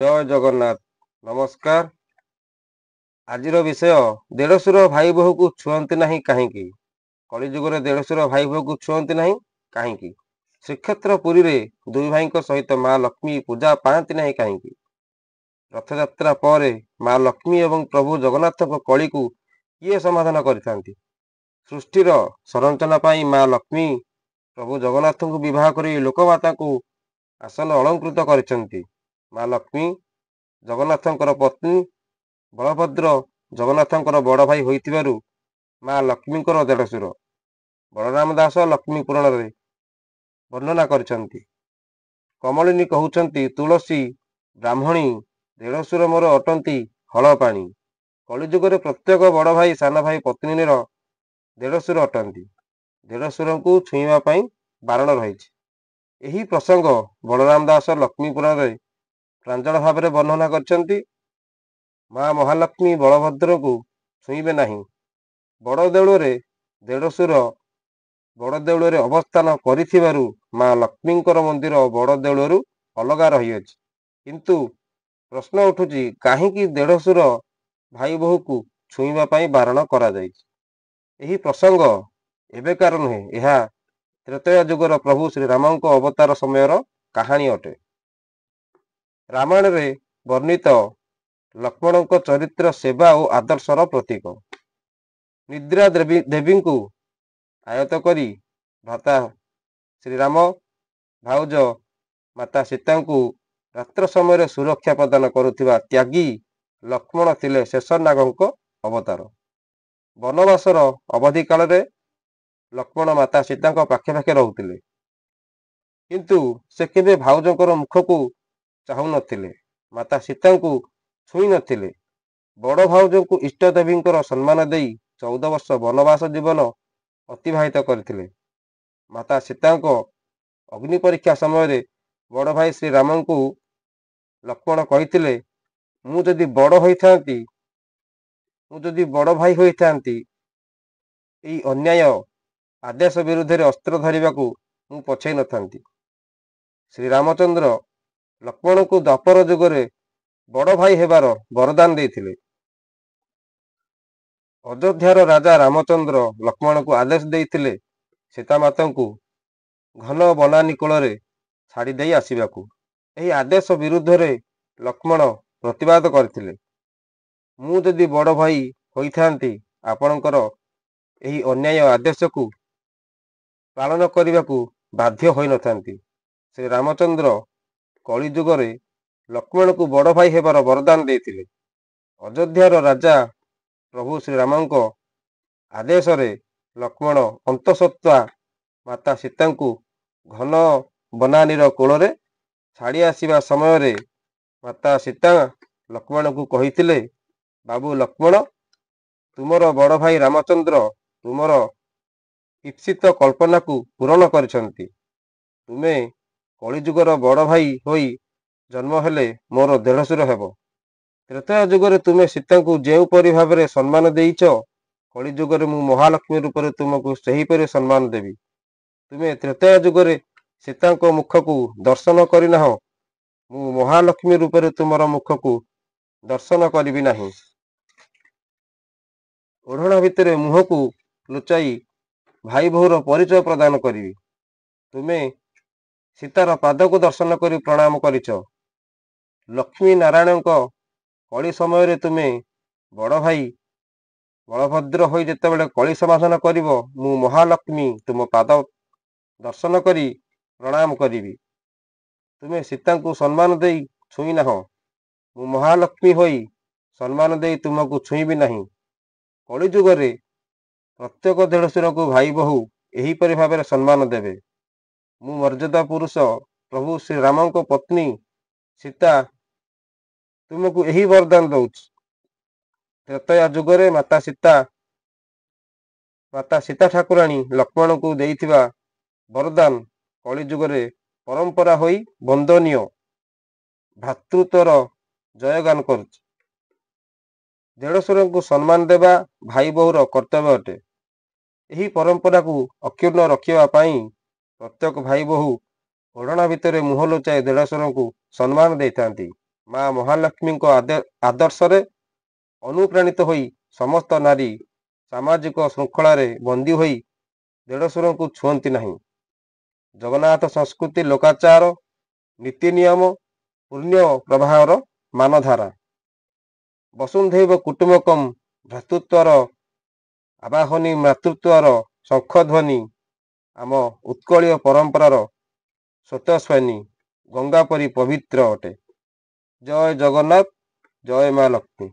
ଜୟ ଜଗନ୍ନାଥ। ନମସ୍କାର। ଆଜିର ବିଷୟ ଦେଢ଼ଶୁର ଭାଇ ବୋହୂକୁ ଛୁଅନ୍ତି ନାହିଁ କାହିଁକି? କଳିଯୁଗରେ ଦେଢ଼ଶୁର ଭାଇ ବୋହୂକୁ ଛୁଅନ୍ତି ନାହିଁ କାହିଁକି? ଶ୍ରୀକ୍ଷେତ୍ର ପୁରୀରେ ଦୁଇ ଭାଇଙ୍କ ସହିତ ମା ଲକ୍ଷ୍ମୀ ପୂଜା ପାଆନ୍ତି ନାହିଁ କାହିଁକି? ରଥଯାତ୍ରା ପରେ ମା ଲକ୍ଷ୍ମୀ ଏବଂ ପ୍ରଭୁ ଜଗନ୍ନାଥଙ୍କ କଳିକୁ କିଏ ସମାଧାନ କରିଥାନ୍ତି? ସୃଷ୍ଟିର ସଂରଚନା ପାଇଁ ମା ଲକ୍ଷ୍ମୀ ପ୍ରଭୁ ଜଗନ୍ନାଥଙ୍କୁ ବିବାହ କରି ଲୋକମାତାଙ୍କୁ ଆସନ ଅଳଙ୍କୃତ କରିଛନ୍ତି। ମା ଲକ୍ଷ୍ମୀ ଜଗନ୍ନାଥଙ୍କର ପତ୍ନୀ, ବଳଭଦ୍ର ଜଗନ୍ନାଥଙ୍କର ବଡ଼ ଭାଇ ହୋଇଥିବାରୁ ମା ଲକ୍ଷ୍ମୀଙ୍କର ଦେଢ଼ଶୁର। ବଳରାମ ଦାସ ଲକ୍ଷ୍ମୀ ପୁରାଣରେ ବର୍ଣ୍ଣନା କରିଛନ୍ତି। କମଳିନୀ କହୁଛନ୍ତି, ତୁଳସୀ ବ୍ରାହ୍ମଣୀ ଦେଢ଼ଶୁର ମୋର ଅଟନ୍ତି ହଳ ପାଣି। କଳିଯୁଗରେ ପ୍ରତ୍ୟେକ ବଡ଼ ଭାଇ ସାନ ଭାଇ ପତ୍ନୀର ଦେଢ଼ଶୁର ଅଟନ୍ତି। ଦେଢ଼ଶୁରଙ୍କୁ ଛୁଇଁବା ପାଇଁ ବାରଣ ରହିଛି। ଏହି ପ୍ରସଙ୍ଗ ବଳରାମ ଦାସ ଲକ୍ଷ୍ମୀ ପୁରାଣରେ ପ୍ରାଞ୍ଜଳ ଭାବରେ ବର୍ଣ୍ଣନା କରିଛନ୍ତି। ମା ମହାଲକ୍ଷ୍ମୀ ବଳଭଦ୍ରଙ୍କୁ ଛୁଇଁବେ ନାହିଁ। ବଡ଼ଦେଉଳରେ ଦେଢ଼ଶୁର ବଡ଼ଦେଉଳରେ ଅବସ୍ଥାନ କରିଥିବାରୁ ମା ଲକ୍ଷ୍ମୀଙ୍କର ମନ୍ଦିର ବଡ଼ଦେଉଳରୁ ଅଲଗା ରହିଅଛି। କିନ୍ତୁ ପ୍ରଶ୍ନ ଉଠୁଛି, କାହିଁକି ଦେଢ଼ଶୁର ଭାଇ ବୋହୂକୁ ଛୁଇଁବା ପାଇଁ ବାରଣ କରାଯାଇଛି? ଏହି ପ୍ରସଙ୍ଗ ଏବେକାର ନୁହେଁ, ଏହା ତ୍ରେତୟା ଯୁଗର ପ୍ରଭୁ ଶ୍ରୀରାମଙ୍କ ଅବତାର ସମୟର କାହାଣୀ ଅଟେ। ରାମାୟଣରେ ବର୍ଣ୍ଣିତ ଲକ୍ଷ୍ମଣଙ୍କ ଚରିତ୍ର ସେବା ଓ ଆଦର୍ଶର ପ୍ରତୀକ। ନିଦ୍ରା ଦେବୀଙ୍କୁ ଆୟତ କରି ଭ୍ରାତା ଶ୍ରୀରାମ, ଭାଉଜ ମାତା ସୀତାଙ୍କୁ ରାତ୍ର ସମୟରେ ସୁରକ୍ଷା ପ୍ରଦାନ କରୁଥିବା ତ୍ୟାଗୀ ଲକ୍ଷ୍ମଣ ଥିଲେ ଶେଷନାଗଙ୍କ ଅବତାର। ବନବାସର ଅବଧି କାଳରେ ଲକ୍ଷ୍ମଣ ମାତା ସୀତାଙ୍କ ପାଖେ ପାଖେ ରହୁଥିଲେ, କିନ୍ତୁ ସେ କେବେ ଭାଉଜଙ୍କର ମୁଖକୁ ଚାହୁଁନଥିଲେ, ମାତା ସୀତାଙ୍କୁ ଛୁଇଁ ନଥିଲେ। ବଡ଼ ଭାଉଜଙ୍କୁ ଇଷ୍ଟ ଦେବୀଙ୍କର ସମ୍ମାନ ଦେଇ 14 ବର୍ଷ ବନବାସ ଜୀବନ ଅତିବାହିତ କରିଥିଲେ। ମାତା ସୀତାଙ୍କ ଅଗ୍ନି ପରୀକ୍ଷା ସମୟରେ ବଡ଼ ଭାଇ ଶ୍ରୀରାମଙ୍କୁ ଲକ୍ଷ୍ମଣ କହିଥିଲେ, ମୁଁ ଯଦି ବଡ଼ ଭାଇ ହୋଇଥାନ୍ତି, ଏହି ଅନ୍ୟାୟ ଆଦେଶ ବିରୁଦ୍ଧରେ ଅସ୍ତ୍ର ଧରିବାକୁ ମୁଁ ପଛେଇ ନଥାନ୍ତି। ଶ୍ରୀରାମଚନ୍ଦ୍ର ଲକ୍ଷ୍ମଣଙ୍କୁ ଦ୍ୱାପର ଯୁଗରେ ବଡ଼ ଭାଇ ହେବାର ବରଦାନ ଦେଇଥିଲେ। ଅଯୋଧ୍ୟାର ରାଜା ରାମଚନ୍ଦ୍ର ଲକ୍ଷ୍ମଣଙ୍କୁ ଆଦେଶ ଦେଇଥିଲେ ସୀତାମାତାଙ୍କୁ ଘନ ବନାନୀ କୋଳରେ ଛାଡ଼ି ଦେଇ ଆସିବାକୁ। ଏହି ଆଦେଶ ବିରୁଦ୍ଧରେ ଲକ୍ଷ୍ମଣ ପ୍ରତିବାଦ କରିଥିଲେ। ମୁଁ ଯଦି ବଡ଼ ଭାଇ ହୋଇଥାନ୍ତି, ଆପଣଙ୍କର ଏହି ଅନ୍ୟାୟ ଆଦେଶକୁ ପାଳନ କରିବାକୁ ବାଧ୍ୟ ହୋଇନଥାନ୍ତି। ଶ୍ରୀରାମଚନ୍ଦ୍ର କଳିଯୁଗରେ ଲକ୍ଷ୍ମଣଙ୍କୁ ବଡ଼ ଭାଇ ହେବାର ବରଦାନ ଦେଇଥିଲେ। ଅଯୋଧ୍ୟାର ରାଜା ପ୍ରଭୁ ଶ୍ରୀରାମଙ୍କ ଆଦେଶରେ ଲକ୍ଷ୍ମଣ ଅନ୍ତଃସତ୍ତ୍ୱା ମାତା ସୀତାଙ୍କୁ ଘନ ବନାନୀର କୋଳରେ ଛାଡ଼ି ଆସିବା ସମୟରେ ମାତା ସୀତା ଲକ୍ଷ୍ମଣଙ୍କୁ କହିଥିଲେ, ବାବୁ ଲକ୍ଷ୍ମଣ, ତୁମର ବଡ଼ ଭାଇ ରାମଚନ୍ଦ୍ର ତୁମର ଇପ୍ସିତ କଳ୍ପନାକୁ ପୂରଣ କରିଛନ୍ତି। ତୁମେ କଳିଯୁଗର ବଡ଼ ଭାଇ ହୋଇ ଜନ୍ମ ହେଲେ ମୋର ଦେଢ଼ଶୁର ହେବ। ତ୍ରେତୟା ଯୁଗରେ ତୁମେ ସୀତାଙ୍କୁ ଯେଉଁପରି ଭାବରେ ସମ୍ମାନ ଦେଇଛ, କଳିଯୁଗରେ ମୁଁ ମହାଲକ୍ଷ୍ମୀ ରୂପରେ ତୁମକୁ ସେହିପରି ସମ୍ମାନ ଦେବି। ତୁମେ ତ୍ରେତୟା ଯୁଗରେ ସୀତାଙ୍କ ମୁଖକୁ ଦର୍ଶନ କରିନାହଁ, ମୁଁ ମହାଲକ୍ଷ୍ମୀ ରୂପରେ ତୁମର ମୁଖକୁ ଦର୍ଶନ କରିବି ନାହିଁ। ଓଢ଼ଣା ଭିତରେ ମୁହଁକୁ ଲୁଚାଇ ଭାଇ ବୋହୂର ପରିଚୟ ପ୍ରଦାନ କରିବି। ତୁମେ ସୀତାର ପାଦକୁ ଦର୍ଶନ କରି ପ୍ରଣାମ କରିଛ। ଲକ୍ଷ୍ମୀ ନାରାୟଣଙ୍କ କଳି ସମୟରେ ତୁମେ ବଡ଼ ଭାଇ ବଳଭଦ୍ର ହୋଇ ଯେତେବେଳେ କଳି ସମାଧାନ କରିବ, ମୁଁ ମହାଲକ୍ଷ୍ମୀ ତୁମ ପାଦ ଦର୍ଶନ କରି ପ୍ରଣାମ କରିବି। ତୁମେ ସୀତାଙ୍କୁ ସମ୍ମାନ ଦେଇ ଛୁଇଁ ନାହଁ, ମୁଁ ମହାଲକ୍ଷ୍ମୀ ହୋଇ ସମ୍ମାନ ଦେଇ ତୁମକୁ ଛୁଇଁବି ନାହିଁ। କଳିଯୁଗରେ ପ୍ରତ୍ୟେକ ଦେଢ଼ଶୁରଙ୍କୁ ଭାଇ ବୋହୂ ଏହିପରି ଭାବରେ ସମ୍ମାନ ଦେବେ। ମୁଁ ମର୍ଯ୍ୟାଦା ପୁରୁଷ ପ୍ରଭୁ ଶ୍ରୀରାମଙ୍କ ପତ୍ନୀ ସୀତା ତୁମକୁ ଏହି ବରଦାନ ଦଉଛି। ତ୍ରେତୟା ଯୁଗରେ ମାତା ସୀତା ଠାକୁରାଣୀ ଲକ୍ଷ୍ମଣଙ୍କୁ ଦେଇଥିବା ବରଦାନ କଳିଯୁଗରେ ପରମ୍ପରା ହୋଇ ବନ୍ଦନୀୟ ଭ୍ରାତୃତ୍ୱର ଜୟଗାନ କରୁଛି। ଦେଢ଼ଶୁରଙ୍କୁ ସମ୍ମାନ ଦେବା ଭାଇ ବୋହୂର କର୍ତ୍ତବ୍ୟ ଅଟେ। ଏହି ପରମ୍ପରାକୁ ଅକ୍ଷୁଣ୍ଣ ରଖିବା ପାଇଁ ପ୍ରତ୍ୟେକ ଭାଇ ବୋହୂ ଓଢ଼ଣା ଭିତରେ ମୁହଁ ଲୁଚାଇ ଦେଢ଼ଶୁରଙ୍କୁ ସମ୍ମାନ ଦେଇଥାନ୍ତି। ମା ମହାଲକ୍ଷ୍ମୀଙ୍କ ଆଦର୍ଶରେ ଅନୁପ୍ରାଣିତ ହୋଇ ସମସ୍ତ ନାରୀ ସାମାଜିକ ଶୃଙ୍ଖଳାରେ ବନ୍ଦୀ ହୋଇ ଦେଢ଼ଶୁରଙ୍କୁ ଛୁଅନ୍ତି ନାହିଁ। ଜଗନ୍ନାଥ ସଂସ୍କୃତି ଲୋକାଚାର ନୀତି ନିୟମ ପୁଣ୍ୟ ପ୍ରବାହର ମାନଧାରା। ବସୁନ୍ଧୈବ କୁଟୁମ୍ବକମ୍ ଭ୍ରାତୃତ୍ୱର ଆବାହନୀ ମାତୃତ୍ୱର ଶଙ୍ଖଧ୍ୱନି ଆମ ଉତ୍କଳୀୟ ପରମ୍ପରାର ସ୍ୱତସ୍ୱିନୀ ଗଙ୍ଗା ପରି ପବିତ୍ର ଅଟେ। ଜୟ ଜଗନ୍ନାଥ, ଜୟ ମା ଲକ୍ଷ୍ମୀ।